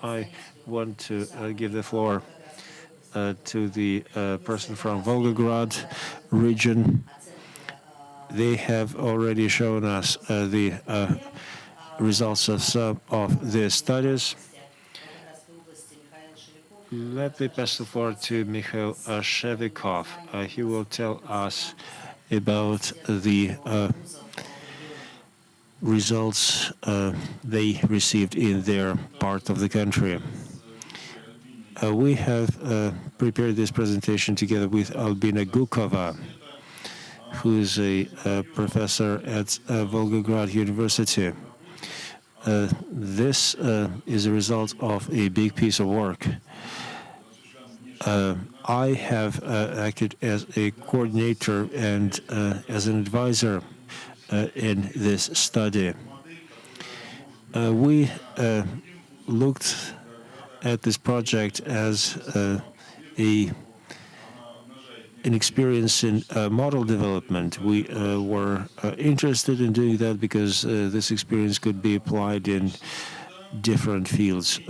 I want to give the floor to the person from Volgograd region. They have already shown us the results of some of their studies. Let me pass the floor to Mikhail Shevyakov. He will tell us about the results they received in their part of the country. We have prepared this presentation together with Albina Gukova, who is a professor at Volgograd University. This is a result of a big piece of work. I have acted as a coordinator and as an advisor in this study. We looked at this project as an experience in model development. We were interested in doing that because this experience could be applied in different fields.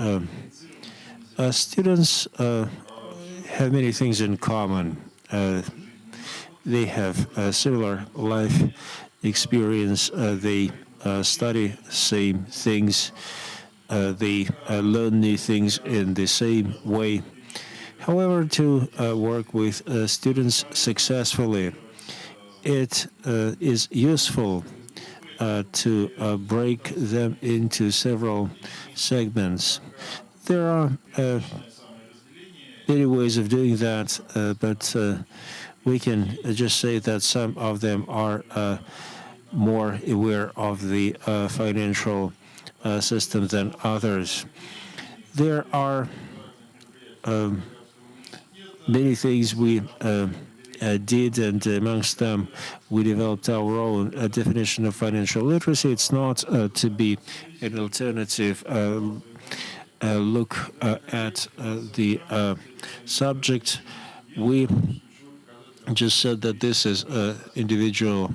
Students have many things in common. They have a similar life experience. They study same things. They learn new things in the same way. However, to work with students successfully, it is useful to break them into several segments. There are many ways of doing that, but we can just say that some of them are more aware of the financial system than others. There are many things we did, and amongst them, we developed our own definition of financial literacy. It's not to be an alternative look at the subject. We just said that this is an individual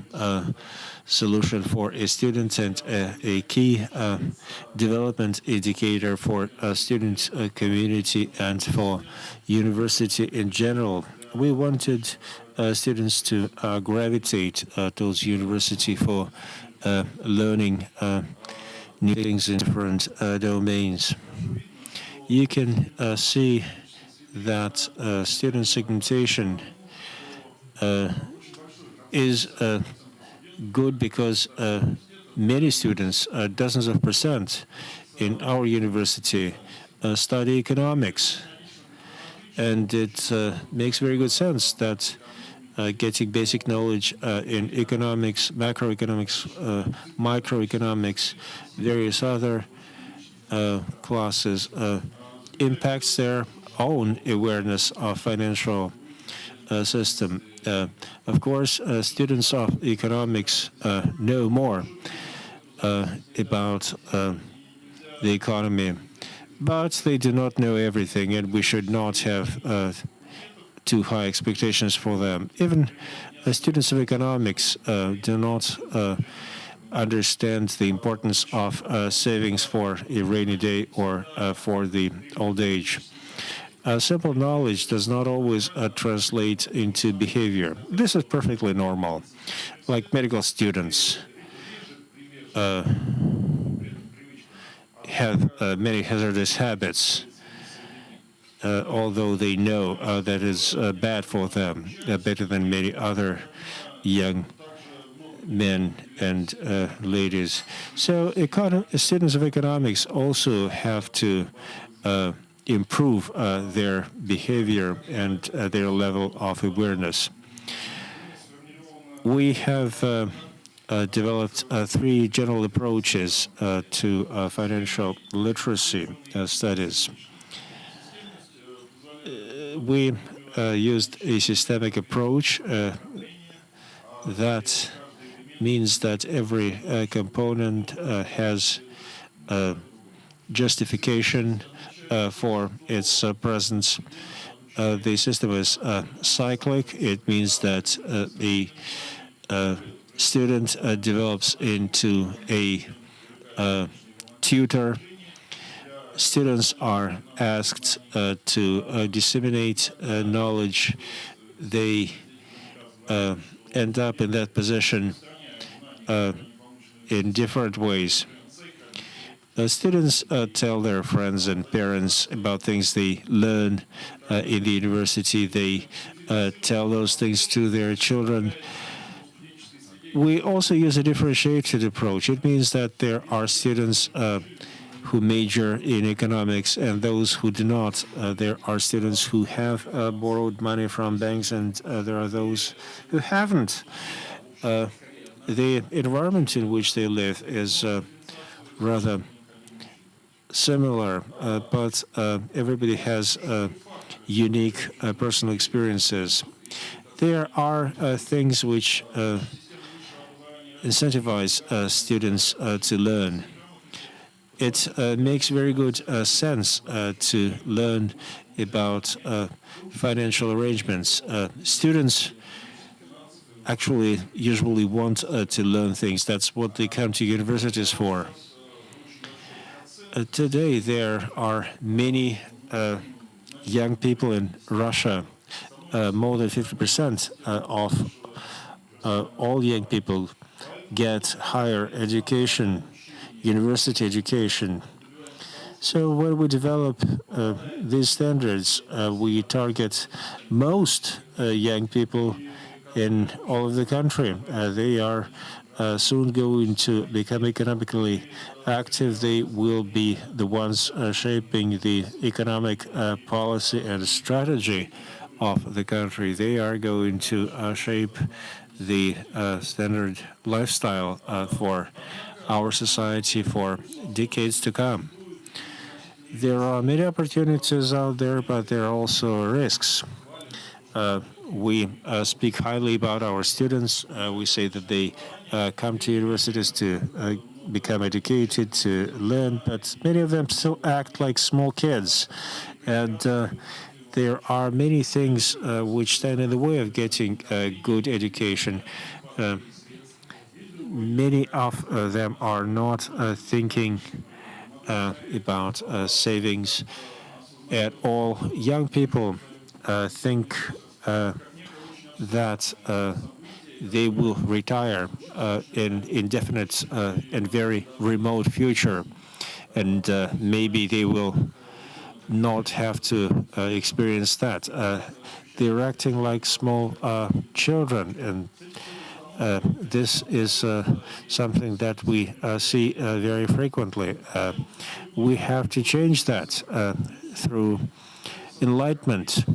solution for a student and a key development indicator for a student community and for university in general. We wanted students to gravitate towards university for learning new things in different domains. You can see that student segmentation is good because many students, dozens of percent in our university, study economics. And it makes very good sense that getting basic knowledge in economics, macroeconomics, microeconomics, various other classes impacts their own awareness of financial system. Of course, students of economics know more about the economy, but they do not know everything, and we should not have too high expectations for them. Even students of economics do not understand the importance of savings for a rainy day or for the old age. Simple knowledge does not always translate into behavior. This is perfectly normal. Like medical students have many hazardous habits, although they know that is bad for them, better than many other young men and ladies. So students of economics also have to improve their behavior and their level of awareness. We have developed three general approaches to financial literacy studies. We used a systemic approach that means that every component has justification for its presence. The system is cyclic. It means that a student develops into a tutor. students are asked to disseminate knowledge. They end up in that position in different ways. Students tell their friends and parents about things they learn in the university. They tell those things to their children. We also use a differentiated approach. It means that there are students who major in economics and those who do not. There are students who have borrowed money from banks, and there are those who haven't. The environment in which they live is rather similar, but everybody has unique personal experiences. There are things which incentivize students to learn. It makes very good sense to learn about financial arrangements. Students actually usually want to learn things. That's what they come to universities for. Today, there are many young people in Russia. More than 50% of all young people get higher education, university education. So when we develop these standards, we target most young people in all of the country. They are soon going to become economically active. They will be the ones shaping the economic policy and strategy of the country. They are going to shape the standard lifestyle for our society for decades to come. There are many opportunities out there, but there are also risks. We speak highly about our students. We say that they come to universities to become educated, to learn, but many of them still act like small kids. And there are many things which stand in the way of getting a good education. Many of them are not thinking about savings at all. Young people think that they will retire in indefinite and very remote future, and maybe they will not have to experience that. They're acting like small children, and this is something that we see very frequently. We have to change that through enlightenment.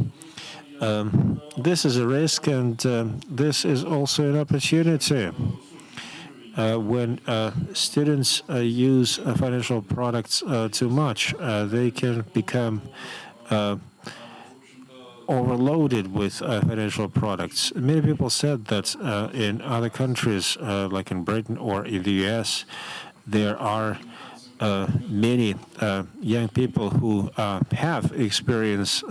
This is a risk, and this is also an opportunity. When students use financial products too much, they can become overloaded with financial products. Many people said that in other countries, like in Britain or in the US, there are many young people who have experience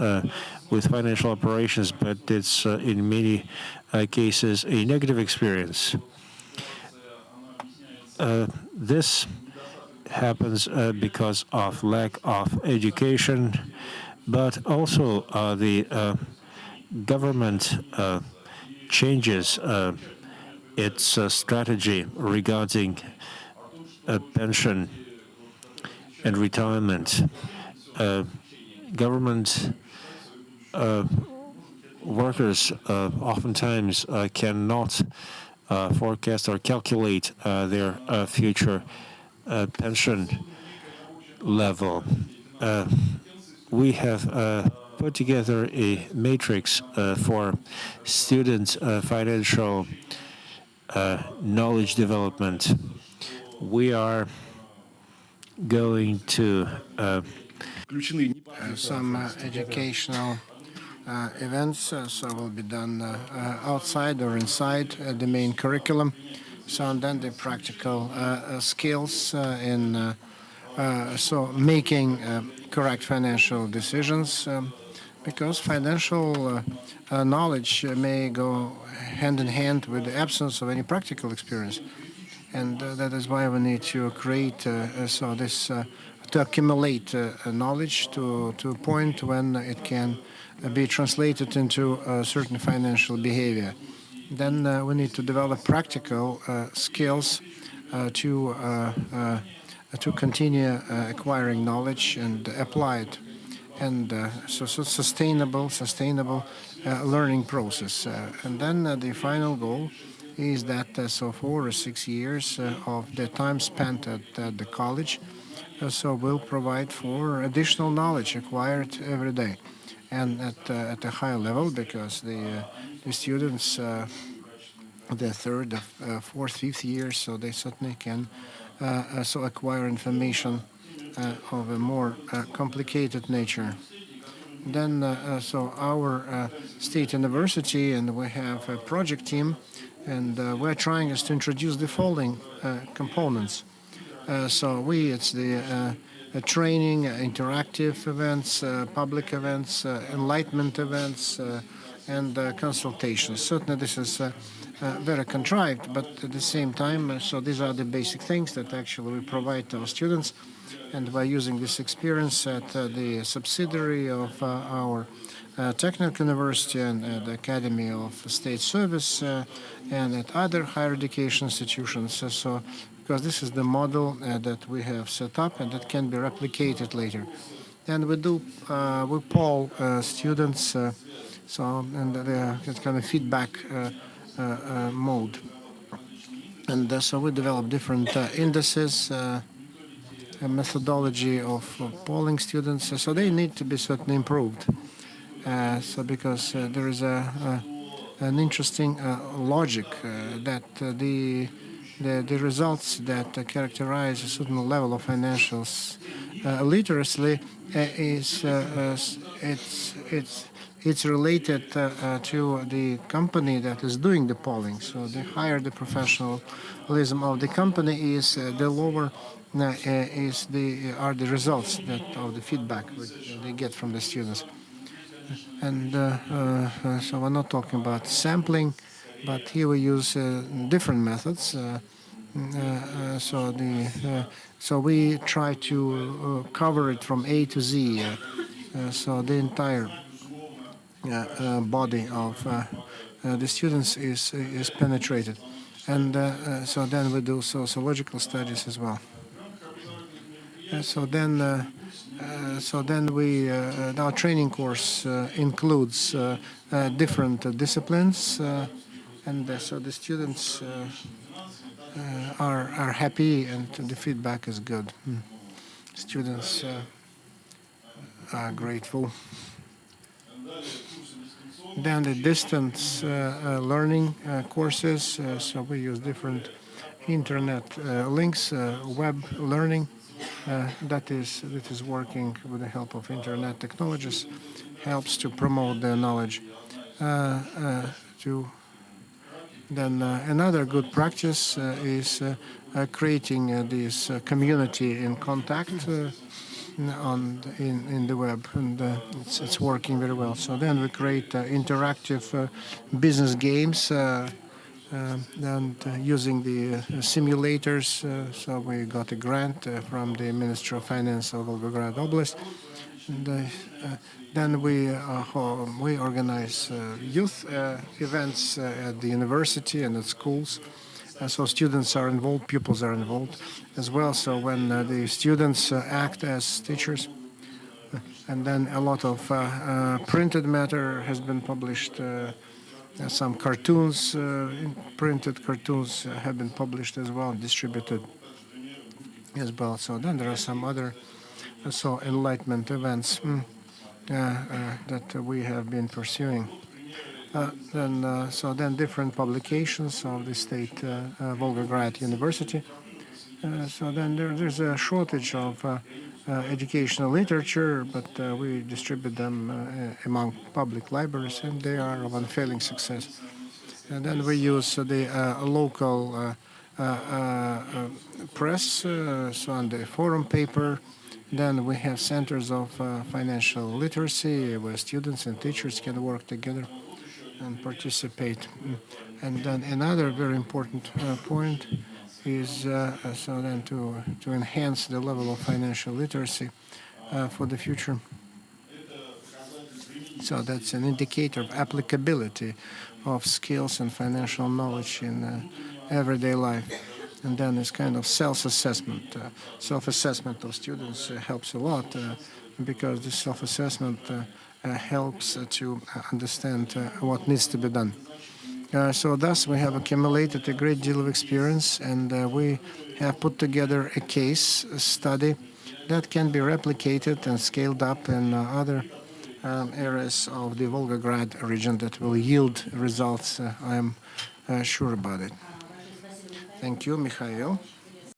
with financial operations, but it's in many cases a negative experience. This happens because of lack of education, but also the government changes its strategy regarding pension and retirement. Government workers oftentimes cannot forecast or calculate their future pension level. We have put together a matrix for student financial knowledge development. We are going to some educational events, so will be done outside or inside the main curriculum. So and then the practical skills in making correct financial decisions, because financial knowledge may go hand in hand with the absence of any practical experience. And that is why we need to create this to accumulate knowledge to a point when it can be translated into certain financial behavior. Then we need to develop practical skills to continue acquiring knowledge and apply it, and so sustainable learning process. And then the final goal is that so 4 or 6 years of the time spent at the college so will provide for additional knowledge acquired every day, and at a high level, because the students the third, fourth, fifth year, so they certainly can so acquire information of a more complicated nature. Then, so our state university, and we have a project team, and we're trying is to introduce the following components. So it's the training, interactive events, public events, enlightenment events, and consultations. Certainly this is very contrived, but at the same time, so these are the basic things that actually we provide to our students. And by using this experience at the subsidiary of our technical university and the Academy of State Service and at other higher education institutions. So because this is the model that we have set up and that can be replicated later. And we poll students, and it's kind of feedback mode. And so we develop different indices, a methodology of polling students. So they need to be certainly improved. So because there is an interesting logic that the results that characterize a certain level of financial literacy is it's related to the company that is doing the polling. So the higher the professionalism of the company is, the lower are the results of the feedback they get from the students. And so we're not talking about sampling, but here we use different methods. So we try to cover it from A to Z. So the entire body of the students is penetrated, and so then we do sociological studies as well. So then our training course includes different disciplines, and so the students are happy, and the feedback is good. Students are grateful. Then the distance learning courses, so we use different internet links, web learning. That is working with the help of internet technologies, helps to promote the knowledge. Then another good practice is creating this community in contact in the web, and it's working very well. So then we create interactive business games. And using the simulators, so we got a grant from the Ministry of Finance of Volgograd Oblast. And then we organize youth events at the university and at schools. So students are involved, pupils are involved as well. So when the students act as teachers, and then a lot of printed matter has been published. Some cartoons, printed cartoons, have been published as well, distributed as well. So then there are some other enlightenment events that we have been pursuing. Then different publications of the state Volgograd University. So then there's a shortage of educational literature, but we distribute them among public libraries, and they are of unfailing success. And then we use the local press, so on the forum paper. Then we have centers of financial literacy where students and teachers can work together and participate. And then another very important point is so then to enhance the level of financial literacy for the future. So that's an indicator of applicability of skills and financial knowledge in everyday life. And then this kind of self-assessment. Self-assessment of students helps a lot because the self-assessment helps to understand what needs to be done. So thus we have accumulated a great deal of experience, and we have put together a case study that can be replicated and scaled up in other areas of the Volgograd region that will yield results. I am sure about it. Thank you, Mikhail.